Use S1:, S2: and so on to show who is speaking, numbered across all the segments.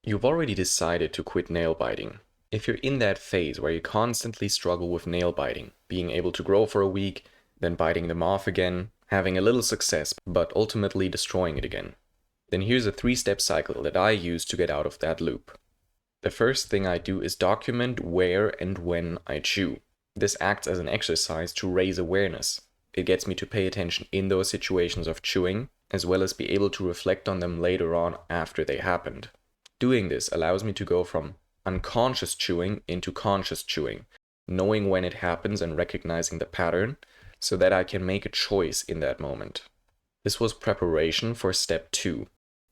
S1: You've already decided to quit nail biting. If you're in that phase where you constantly struggle with nail biting, being able to grow for a week, then biting them off again, having a little success, but ultimately destroying it again, then here's a 3-step cycle that I use to get out of that loop. The first thing I do is document where and when I chew. This acts as an exercise to raise awareness. It gets me to pay attention in those situations of chewing, as well as be able to reflect on them later on after they happened. Doing this allows me to go from unconscious chewing into conscious chewing, knowing when it happens and recognizing the pattern, so that I can make a choice in that moment. This was preparation for step 2.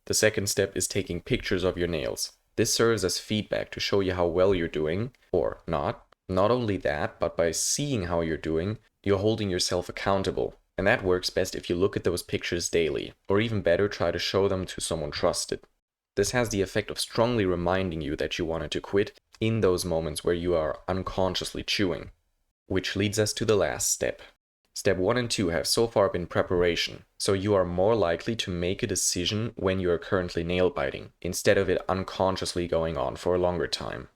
S1: The second step is taking pictures of your nails. This serves as feedback to show you how well you're doing, or not. Not only that, but by seeing how you're doing, you're holding yourself accountable. And that works best if you look at those pictures daily, or even better, try to show them to someone trusted. This has the effect of strongly reminding you that you wanted to quit in those moments where you are unconsciously chewing. Which leads us to the last step. Step 1 and 2 have so far been preparation, so you are more likely to make a decision when you are currently nail biting, instead of it unconsciously going on for a longer time.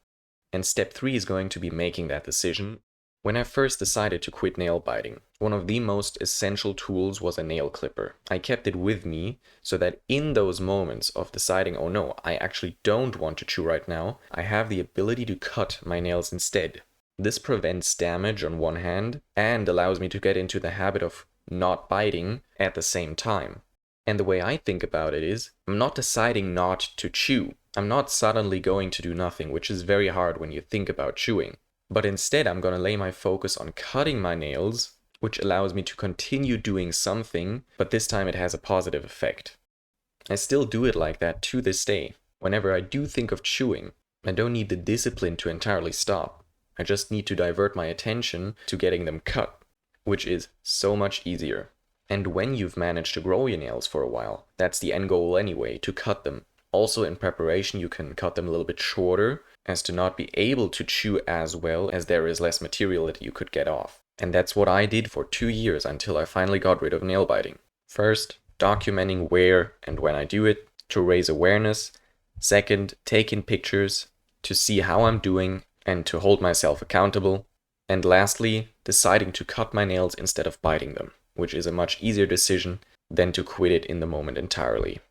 S1: And step 3 is going to be making that decision. When I first decided to quit nail biting, one of the most essential tools was a nail clipper. I kept it with me so that in those moments of deciding, oh no, I actually don't want to chew right now, I have the ability to cut my nails instead. This prevents damage on one hand and allows me to get into the habit of not biting at the same time. And the way I think about it is, I'm not deciding not to chew. I'm not suddenly going to do nothing, which is very hard when you think about chewing. But instead, I'm going to lay my focus on cutting my nails, which allows me to continue doing something, but this time it has a positive effect. I still do it like that to this day. Whenever I do think of chewing, I don't need the discipline to entirely stop. I just need to divert my attention to getting them cut, which is so much easier. And when you've managed to grow your nails for a while, that's the end goal anyway, to cut them. Also in preparation, you can cut them a little bit shorter, as to not be able to chew as well, as there is less material that you could get off. And that's what I did for 2 years until I finally got rid of nail biting. First, documenting where and when I do it to raise awareness. Second, taking pictures to see how I'm doing and to hold myself accountable. And lastly, deciding to cut my nails instead of biting them, which is a much easier decision than to quit it in the moment entirely.